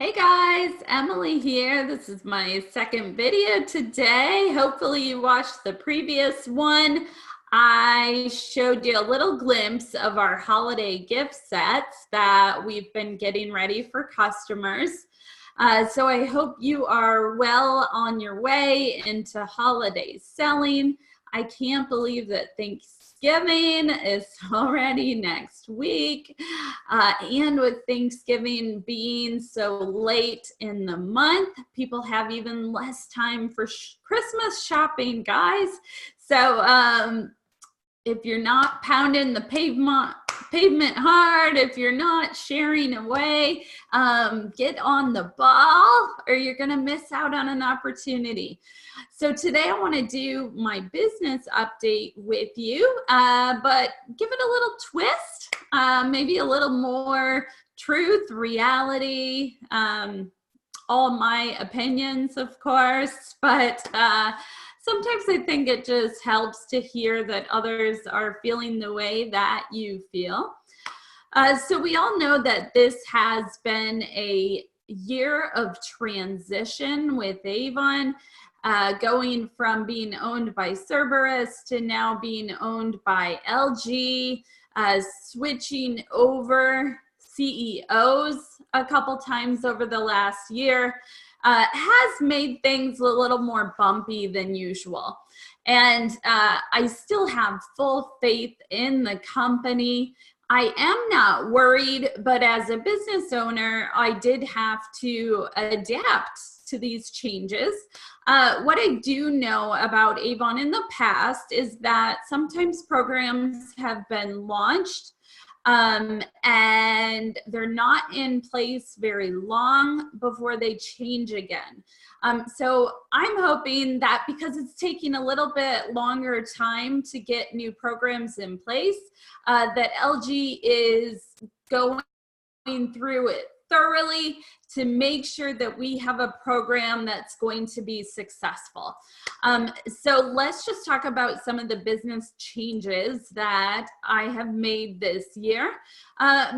Hey guys, Emily here. This is my second video today. Hopefully you watched the previous one. I showed you a little glimpse of our holiday gift sets that we've been getting ready for customers. So I hope you are well on your way into holiday selling. I can't believe that Thanksgiving is already next week. And with Thanksgiving being so late in the month, people have even less time for Christmas shopping, guys. So if you're not pounding the pavement hard, if you're not sharing away, get on the ball or you're gonna miss out on an opportunity. So today I want to do my business update with you, but give it a little twist, maybe a little more truth, reality, all my opinions, of course, but sometimes I think it just helps to hear that others are feeling the way that you feel. So we all know that this has been a year of transition with Avon, going from being owned by Cerberus to now being owned by LG, switching over CEOs a couple times over the last year. Has made things a little more bumpy than usual. And I still have full faith in the company. I am not worried, but as a business owner, I did have to adapt to these changes. What I do know about Avon in the past is that sometimes programs have been launched and they're not in place very long before they change again. So I'm hoping that because it's taking a little bit longer time to get new programs in place, that LG is going through it thoroughly to make sure that we have a program that's going to be successful. So let's just talk about some of the business changes that I have made this year,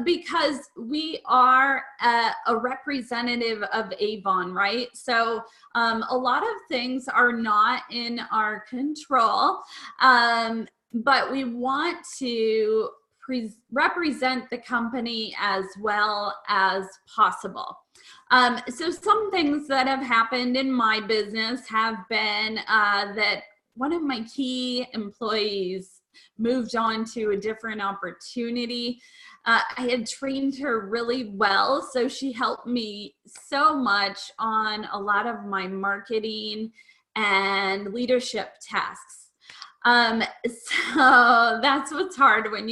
because we are a representative of Avon, right? So a lot of things are not in our control, but we want to represent the company as well as possible. So some things that have happened in my business have been that one of my key employees moved on to a different opportunity. I had trained her really well, so she helped me so much on a lot of my marketing and leadership tasks. So that's what's hard when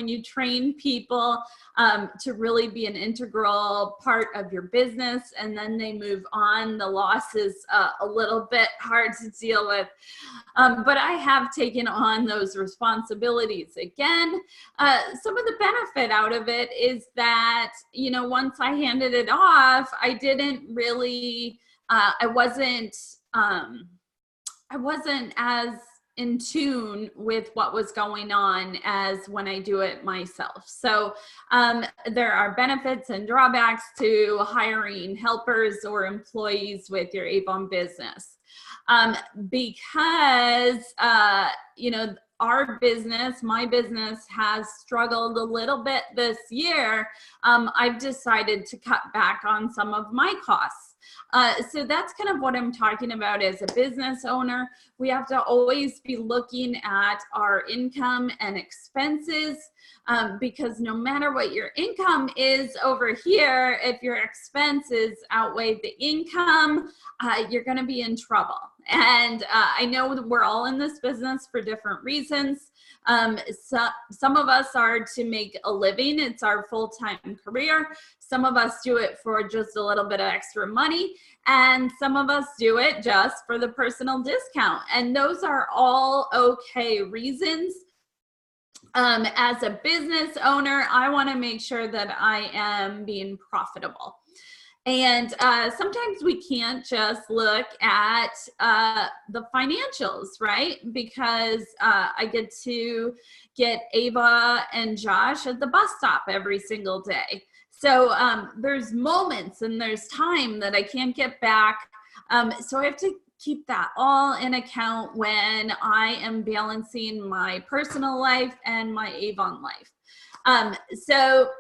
you train people to really be an integral part of your business, and then they move on. The loss is a little bit hard to deal with, but I have taken on those responsibilities again. Some of the benefit out of it is that, you know, once I handed it off, I didn't really, I wasn't as in tune with what was going on as when I do it myself. So there are benefits and drawbacks to hiring helpers or employees with your Avon business. Because, you know, our business, my business has struggled a little bit this year. I've decided to cut back on some of my costs. So that's kind of what I'm talking about as a business owner. We have to always be looking at our income and expenses, because no matter what your income is over here, if your expenses outweigh the income, you're going to be in trouble. And I know that we're all in this business for different reasons. So some of us are to make a living. It's our full-time career. Some of us do it for just a little bit of extra money, and some of us do it just for the personal discount. And those are all okay reasons. As a business owner, I want to make sure that I am being profitable. And sometimes we can't just look at the financials, right? Because I get to get Ava and Josh at the bus stop every single day. So there's moments and there's time that I can't get back. So I have to keep that all in account when I am balancing my personal life and my Avon life. So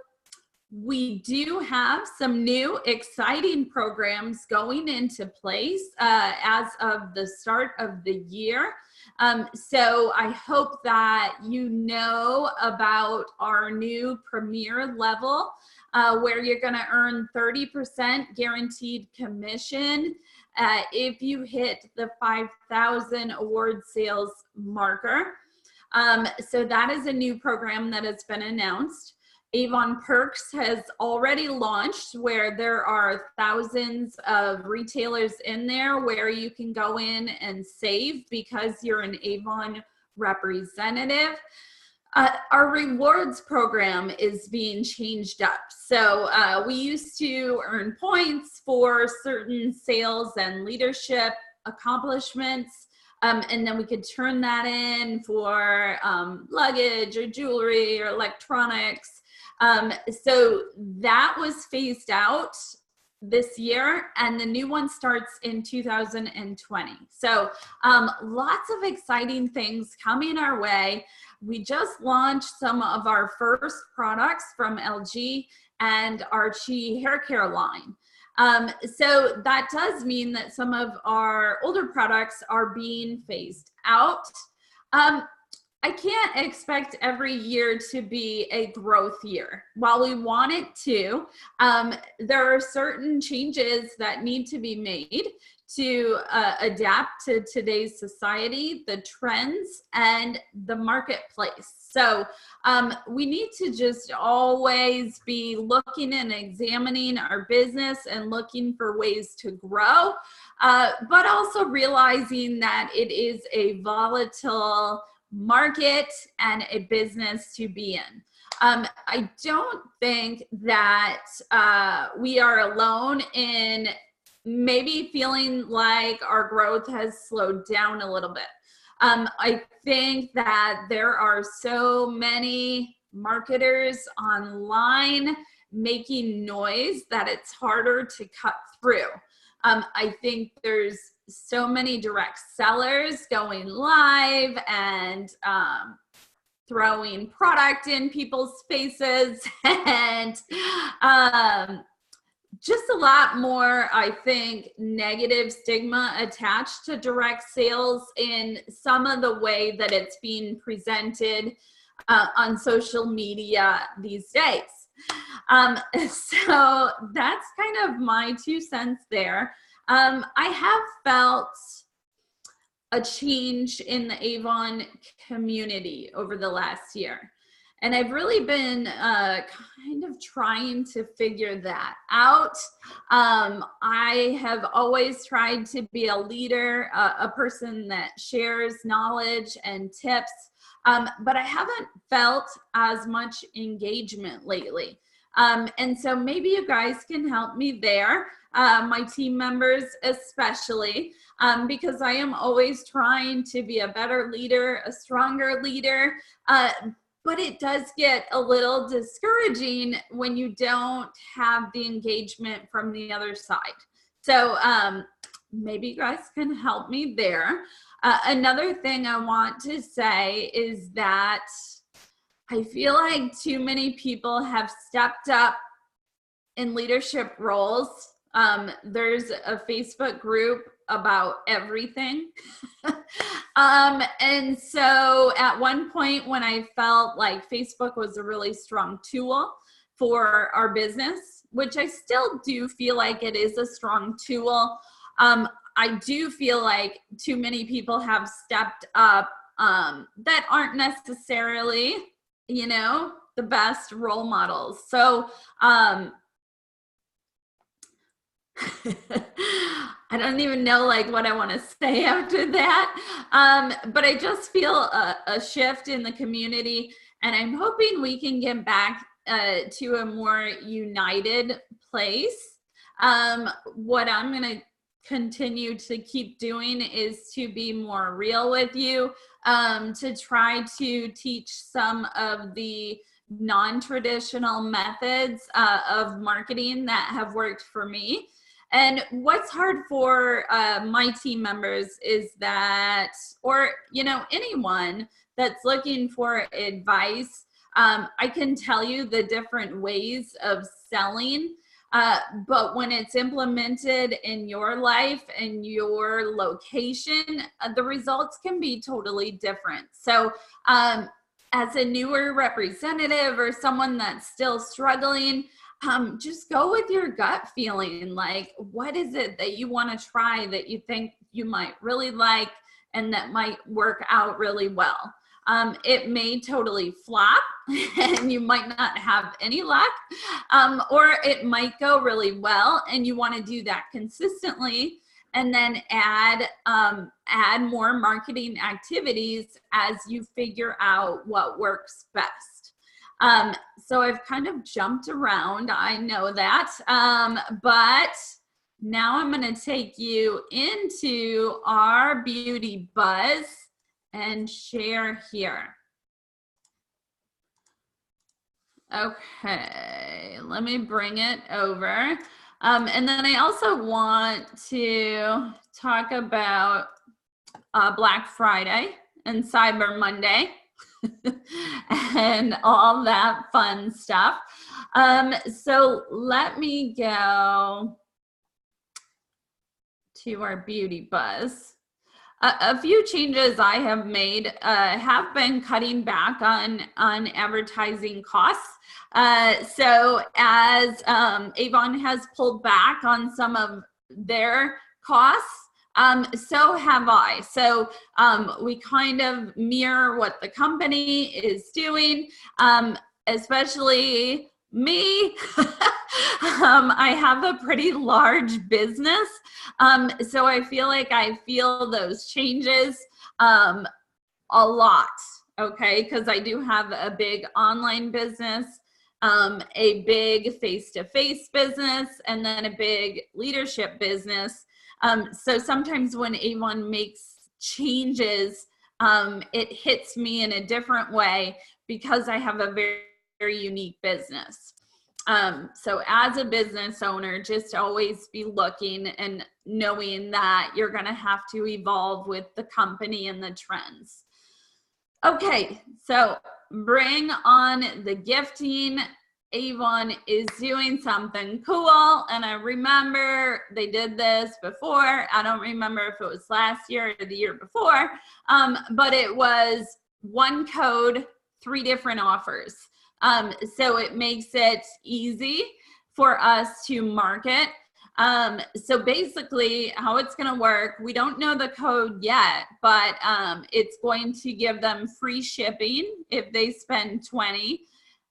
we do have some new exciting programs going into place as of the start of the year. So I hope that you know about our new Premier level where you're going to earn 30% guaranteed commission if you hit the 5,000 award sales marker. So that is a new program that has been announced. Avon Perks has already launched, where there are thousands of retailers in there where you can go in and save because you're an Avon representative. Our rewards program is being changed up. So we used to earn points for certain sales and leadership accomplishments. And then we could turn that in for luggage or jewelry or electronics. So that was phased out this year, and the new one starts in 2020. So lots of exciting things coming our way. We just launched some of our first products from LG and Archie hair care line. So that does mean that some of our older products are being phased out. I can't expect every year to be a growth year. While we want it to, there are certain changes that need to be made to adapt to today's society, the trends, and the marketplace. So we need to just always be looking and examining our business and looking for ways to grow, but also realizing that it is a volatile market and a business to be in. I don't think that we are alone in maybe feeling like our growth has slowed down a little bit. I think that there are so many marketers online making noise that it's harder to cut through. I think there's so many direct sellers going live and throwing product in people's faces and just a lot more, I think, negative stigma attached to direct sales in some of the way that it's being presented on social media these days. So that's kind of my 2 cents there. I have felt a change in the Avon community over the last year. And I've really been kind of trying to figure that out. I have always tried to be a leader, a person that shares knowledge and tips, but I haven't felt as much engagement lately. And so maybe you guys can help me there, my team members especially, because I am always trying to be a better leader, a stronger leader, but it does get a little discouraging when you don't have the engagement from the other side. So maybe you guys can help me there. Another thing I want to say is that I feel like too many people have stepped up in leadership roles. There's a Facebook group about everything. And so at one point when I felt like Facebook was a really strong tool for our business, which I still do feel like it is a strong tool, I do feel like too many people have stepped up that aren't necessarily, you know, the best role models. So I don't even know like what I want to say after that. But I just feel a shift in the community, and I'm hoping we can get back to a more united place. What I'm going to continue to keep doing is to be more real with you, to try to teach some of the non-traditional methods of marketing that have worked for me. And what's hard for my team members is that, or, you know, anyone that's looking for advice, I can tell you the different ways of selling, but when it's implemented in your life and your location, the results can be totally different. So as a newer representative or someone that's still struggling, just go with your gut feeling. Like, what is it that you want to try that you think you might really like and that might work out really well? It may totally flop and you might not have any luck, or it might go really well and you want to do that consistently and then add more marketing activities as you figure out what works best. So I've kind of jumped around, I know that, but now I'm going to take you into our beauty buzz and share here. Okay, let me bring it over. And then I also want to talk about Black Friday and Cyber Monday and all that fun stuff. So let me go to our beauty buzz. A few changes I have made have been cutting back on advertising costs. So as Avon has pulled back on some of their costs, so have I. So we kind of mirror what the company is doing, especially me. I have a pretty large business, so I feel like I feel those changes a lot, okay? Because I do have a big online business, a big face-to-face business, and then a big leadership business. So sometimes when Avon makes changes, it hits me in a different way because I have a very, very unique business. So as a business owner, just always be looking and knowing that you're going to have to evolve with the company and the trends. Okay, so bring on the gifting. Avon is doing something cool, and I remember they did this before. I don't remember if it was last year or the year before, but it was one code, 3 different offers. So it makes it easy for us to market. So basically how it's going to work, we don't know the code yet, but it's going to give them free shipping if they spend 20.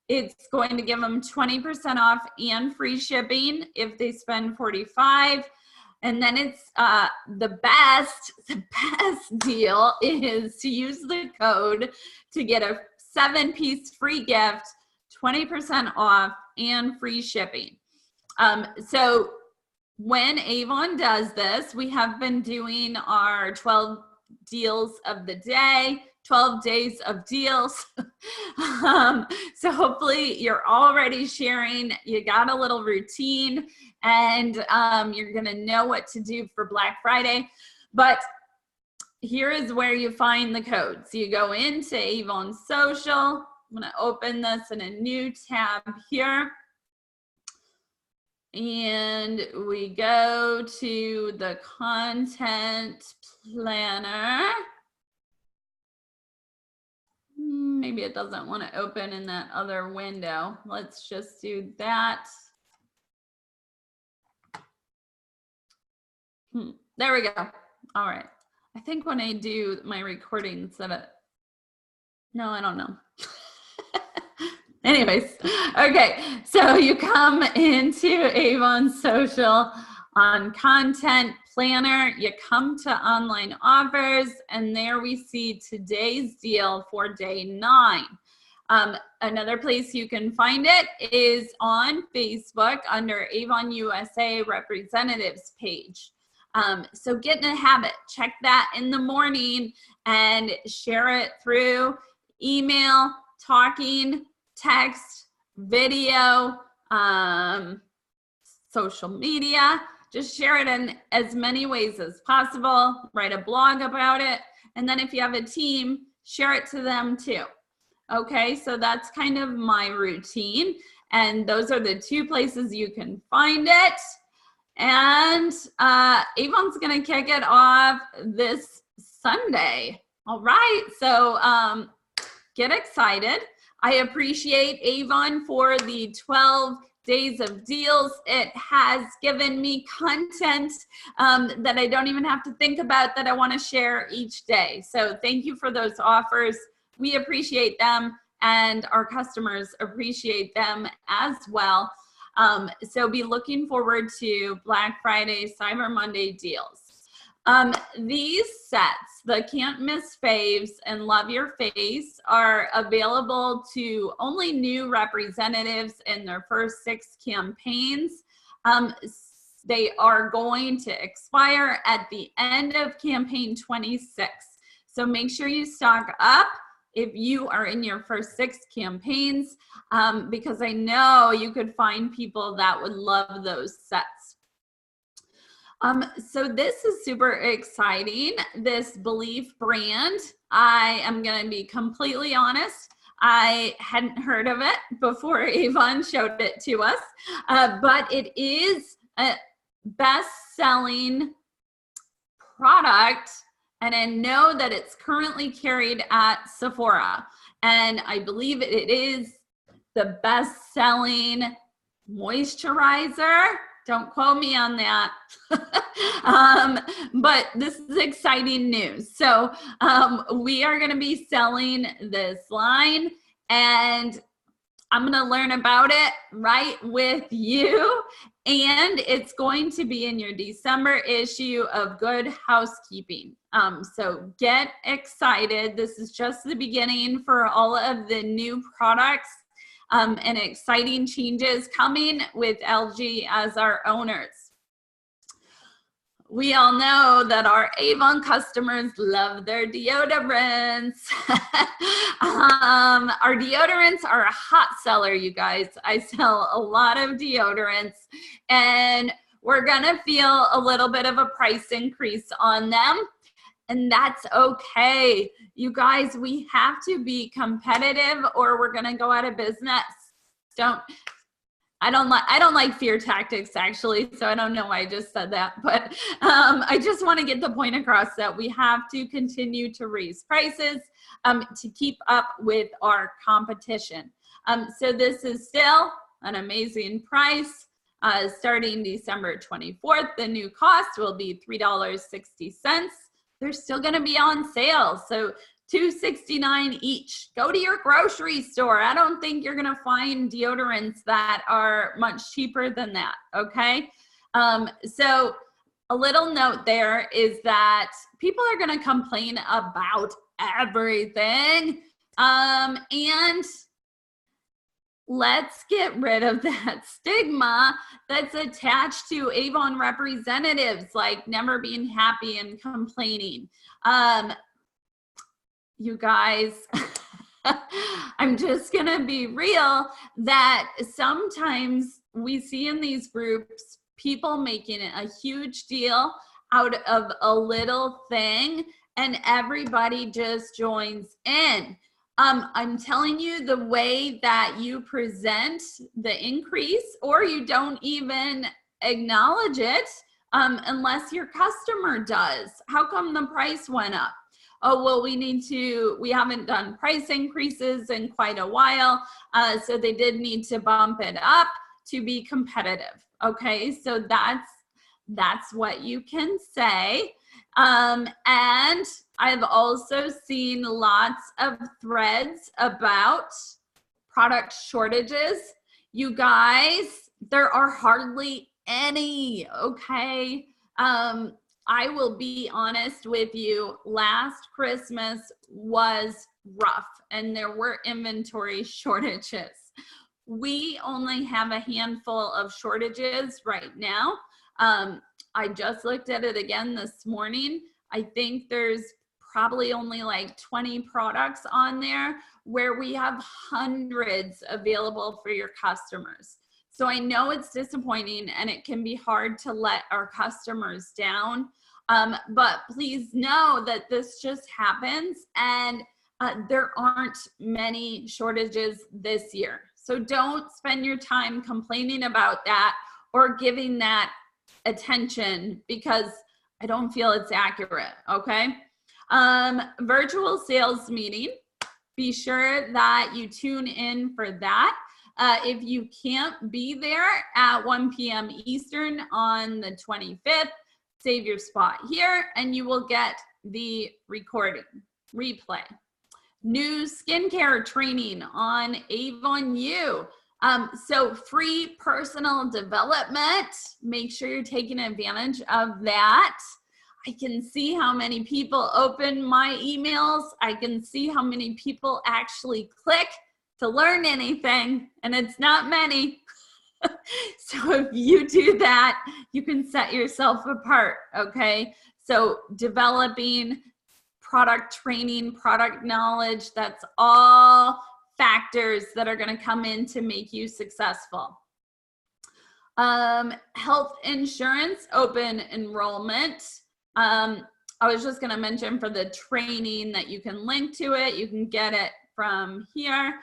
It's going to give them 20% off and free shipping if they spend 45. And then it's the best deal is to use the code to get a 7-piece free gift, 20% off, and free shipping. So when Avon does this, we have been doing our 12 deals of the day, 12 days of deals. So hopefully you're already sharing, you got a little routine, and you're gonna know what to do for Black Friday. But here is where you find the code. So you go into Avon Social. I'm gonna open this in a new tab here. And we go to the content planner. Maybe it doesn't want to open in that other window. Let's just do that. There we go. All right. I think when I do my recordings that it, no, I don't know. Anyways, okay, so you come into Avon Social on Content Planner, you come to Online Offers, and there we see today's deal for day 9. Another place you can find it is on Facebook under Avon USA Representatives page. So get in a habit, check that in the morning and share it through email, talking, text, video, social media. Just share it in as many ways as possible. Write a blog about it. And then if you have a team, share it to them too. Okay, so that's kind of my routine. And those are the two places you can find it. And Avon's gonna kick it off this Sunday. All right, so get excited. I appreciate Avon for the 12 days of deals. It has given me content that I don't even have to think about, that I want to share each day. So thank you for those offers. We appreciate them, and our customers appreciate them as well. So be looking forward to Black Friday, Cyber Monday deals. These sets, the Can't Miss Faves and Love Your Face, are available to only new representatives in their first 6 campaigns. They are going to expire at the end of campaign 26. So make sure you stock up if you are in your first 6 campaigns, because I know you could find people that would love those sets. So this is super exciting, this Belief brand. I am going to be completely honest. I hadn't heard of it before Avon showed it to us, but it is a best-selling product, and I know that it's currently carried at Sephora, and I believe it is the best-selling moisturizer. Don't quote me on that. But this is exciting news. So we are going to be selling this line, and I'm going to learn about it right with you. And it's going to be in your December issue of Good Housekeeping. So get excited. This is just the beginning for all of the new products and exciting changes coming with LG as our owners. We all know that our Avon customers love their deodorants. Our deodorants are a hot seller, you guys. I sell a lot of deodorants, and we're gonna feel a little bit of a price increase on them. And that's okay. You guys, we have to be competitive or we're gonna go out of business. I don't like fear tactics, actually, so I don't know why I just said that, but I just want to get the point across that we have to continue to raise prices to keep up with our competition. So this is still an amazing price. Starting December 24th, the new cost will be $3.60. They're still going to be on sale, so $2.69 each. Go to your grocery store. I don't think you're going to find deodorants that are much cheaper than that, okay? So a little note there is that people are going to complain about everything, and let's get rid of that stigma that's attached to Avon representatives, like never being happy and complaining. You guys, I'm just gonna be real that sometimes we see in these groups people making it a huge deal out of a little thing, and everybody just joins in. I'm telling you, the way that you present the increase, or you don't even acknowledge it unless your customer does. How come the price went up? Oh, well, we haven't done price increases in quite a while, so they did need to bump it up to be competitive. Okay, so that's what you can say. And I've also seen lots of threads about product shortages. You guys, there are hardly any, okay? I will be honest with you, last Christmas was rough and there were inventory shortages. We only have a handful of shortages right now. I just looked at it again this morning. I think there's probably only like 20 products on there, where we have hundreds available for your customers. So I know it's disappointing and it can be hard to let our customers down, but please know that this just happens, and there aren't many shortages this year. So don't spend your time complaining about that or giving that attention, because I don't feel it's accurate, okay? Virtual sales meeting, be sure that you tune in for that. If you can't be there at 1 p.m. Eastern on the 25th, save your spot here and you will get the recording, replay. New skincare training on Avon U. So free personal development, make sure you're taking advantage of that. I can see how many people open my emails. I can see how many people actually click to learn anything, and it's not many. So if you do that, you can set yourself apart, okay? So developing product training, product knowledge, that's all factors that are gonna come in to make you successful. Health insurance, open enrollment. I was just gonna mention for the training that you can link to it. You can get it from here,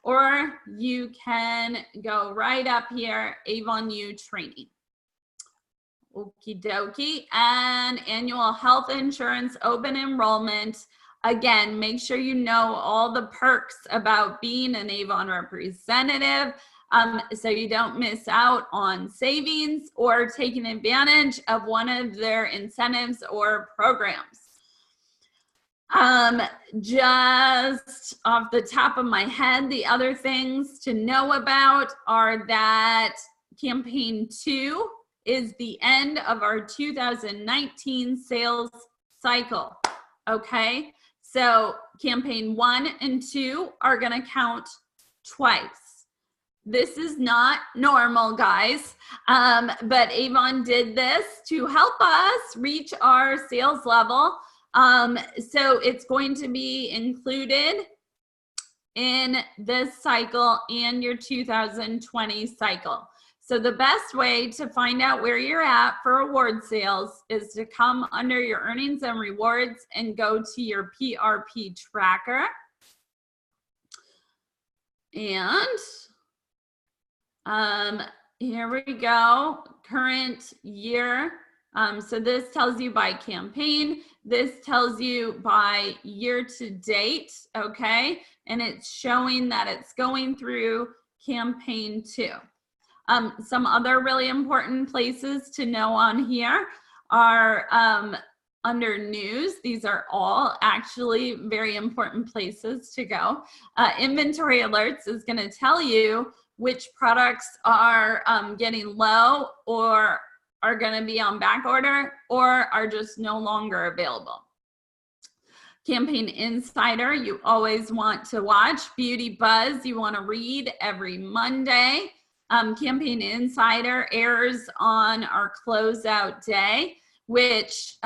or you can go right up here, Avon U training. Okie dokie. And annual health insurance, open enrollment. Again, make sure you know all the perks about being an Avon representative, so you don't miss out on savings or taking advantage of one of their incentives or programs. Just off the top of my head, the other things to know about are that campaign 2 is the end of our 2019 sales cycle, okay? So campaign 1 and 2 are gonna count twice. This is not normal, guys, but Avon did this to help us reach our sales level. So it's going to be included in this cycle and your 2020 cycle. So the best way to find out where you're at for award sales is to come under your earnings and rewards and go to your PRP tracker. And here we go, current year. So this tells you by campaign. This tells you by year to date, okay? And it's showing that it's going through campaign 2. Some other really important places to know on here are under news. These are all actually very important places to go. Inventory alerts is going to tell you which products are getting low or are going to be on back order or are just no longer available. Campaign Insider, you always want to watch. Beauty Buzz, you want to read every Monday. Campaign Insider airs on our closeout day, which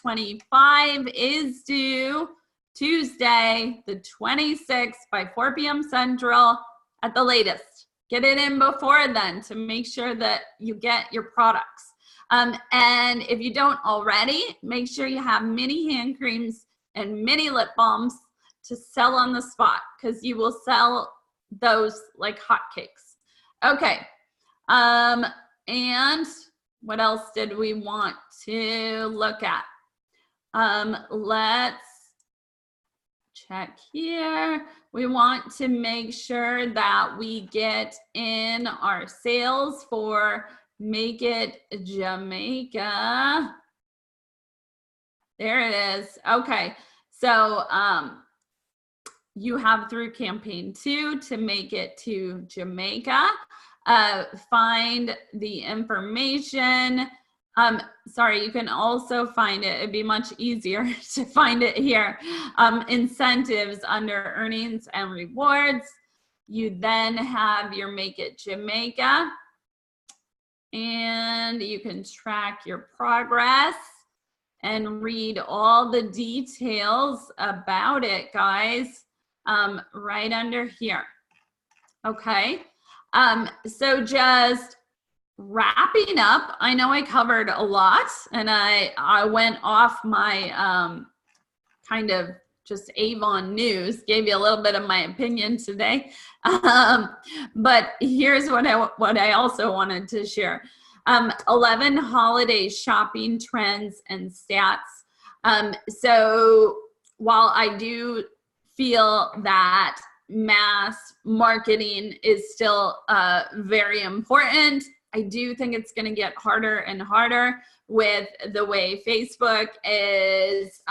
25 is due Tuesday, the 26th by 4 p.m. Central at the latest. Get it in before then to make sure that you get your products. And if you don't already, make sure you have mini hand creams and mini lip balms to sell on the spot, because you will sell those like hotcakes. Okay, and what else did we want to look at? Let's check here. We want to make sure that we get in our sales for Make It Jamaica. There it is. Okay, so you have through campaign 2 to make it to Jamaica. Find the information. Sorry, you can also find it. It'd be much easier to find it here. Incentives under earnings and rewards. You then have your Make It Jamaica, and you can track your progress. and read all the details about it, guys, right under here. Okay, so just wrapping up, I know I covered a lot, and I went off my kind of just Avon news, gave you a little bit of my opinion today. But here's what I also wanted to share. 11 holiday shopping trends and stats. So while I do feel that mass marketing is still very important, I do think it's going to get harder and harder with the way Facebook is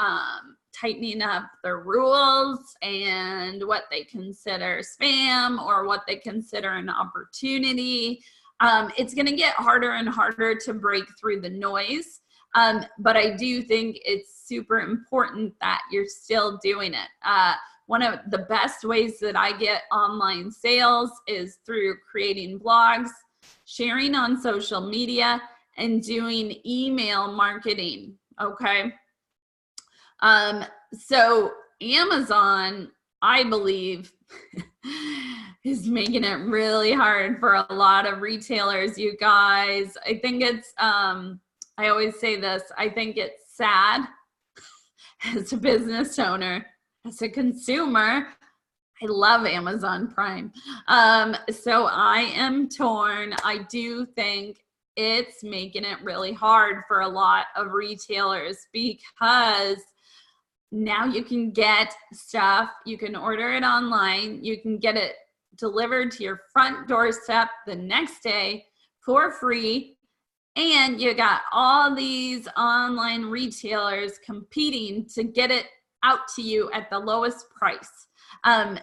tightening up the rules and what they consider spam or what they consider an opportunity. It's going to get harder and harder to break through the noise. But I do think it's super important that you're still doing it. One of the best ways that I get online sales is through creating blogs, sharing on social media, and doing email marketing. Okay. So Amazon, I believe, is making it really hard for a lot of retailers, you guys. I think it's, I always say this, I think it's sad as a business owner, as a consumer. I love Amazon Prime. So I am torn. I do think it's making it really hard for a lot of retailers because now you can get stuff, you can order it online, you can get it delivered to your front doorstep the next day for free, and you got all these online retailers competing to get it out to you at the lowest price.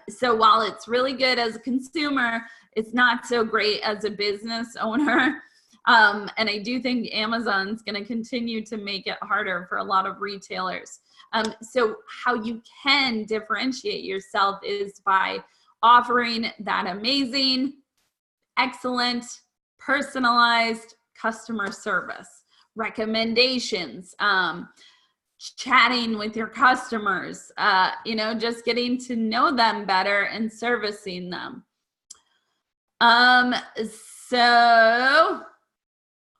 So while it's really good as a consumer, it's not so great as a business owner. And I do think Amazon's going to continue to make it harder for a lot of retailers. So how you can differentiate yourself is by offering that amazing, excellent, personalized customer service, recommendations, chatting with your customers, just getting to know them better and servicing them. So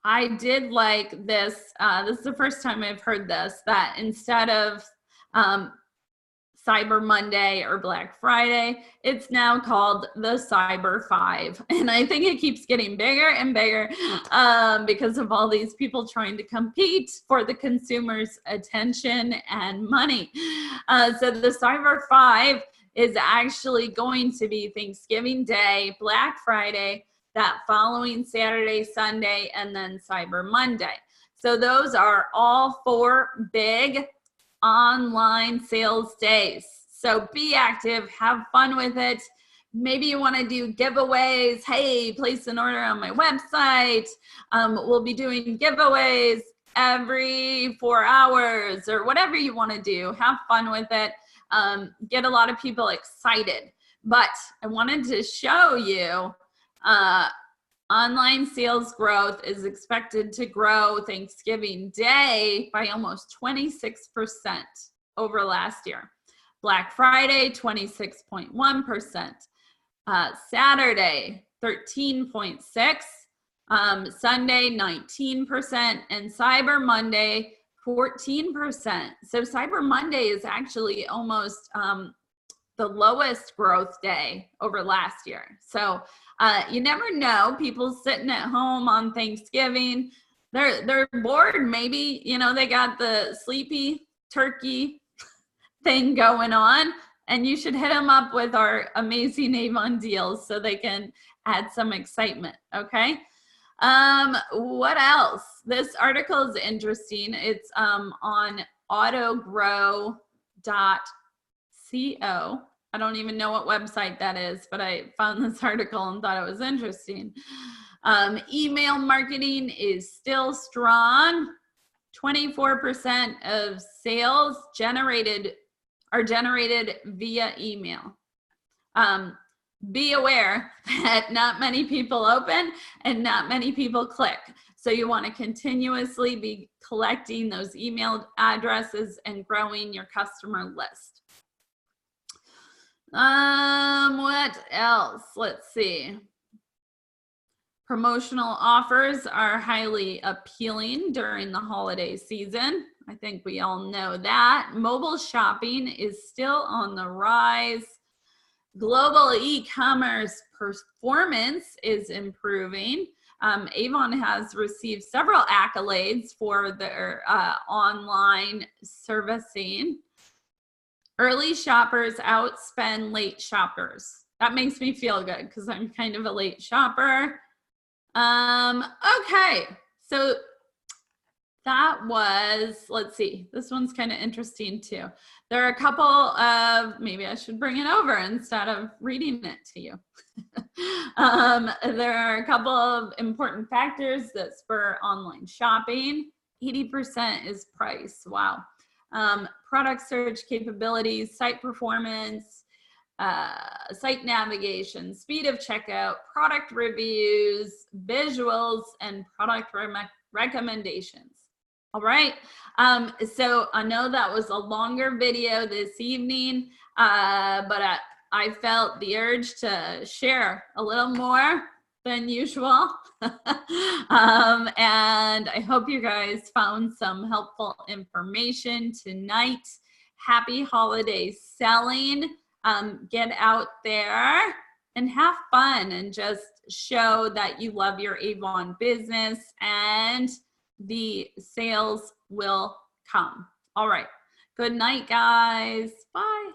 I did like this. This is the first time I've heard this, that instead of Cyber Monday or Black Friday, it's now called the Cyber 5. And I think it keeps getting bigger and bigger because of all these people trying to compete for the consumer's attention and money. So the Cyber 5 is actually going to be Thanksgiving Day, Black Friday, that following Saturday, Sunday, and then Cyber Monday. So those are all 4 big online sales days. So be active, have fun with it. Maybe you want to do giveaways. Hey, place an order on my website. We'll be doing giveaways every 4 hours or whatever you want to do. Have fun with it. Get a lot of people excited. But I wanted to show you online sales growth is expected to grow Thanksgiving Day by almost 26% over last year. Black Friday, 26.1%. Saturday, 13.6%. Sunday, 19%. And Cyber Monday, 14%. So Cyber Monday is actually almost the lowest growth day over last year. So you never know. People sitting at home on Thanksgiving, they're bored. Maybe, they got the sleepy turkey thing going on, and you should hit them up with our amazing Avon deals so they can add some excitement. Okay. What else? This article is interesting. It's on autogrow.co. I don't even know what website that is, but I found this article and thought it was interesting. Email marketing is still strong. 24% of sales are generated via email. Be aware that not many people open and not many people click. So you want to continuously be collecting those email addresses and growing your customer list. What else? Let's see. Promotional offers are highly appealing during the holiday season. I think we all know that. Mobile shopping is still on the rise. Global e-commerce performance is improving. Avon has received several accolades for their online servicing. Early shoppers outspend late shoppers. That makes me feel good because I'm kind of a late shopper. Okay, so that was, let's see, this one's kind of interesting too. There are a couple of, maybe I should bring it over instead of reading it to you. There are a couple of important factors that spur online shopping. 80% is price, wow. Product search capabilities, site performance, site navigation, speed of checkout, product reviews, visuals, and product recommendations. All right, so I know that was a longer video this evening, but I felt the urge to share a little more than usual. And I hope you guys found some helpful information tonight. Happy holiday selling. Get out there and have fun and just show that you love your Avon business, and the sales will come. All right. Good night, guys. Bye.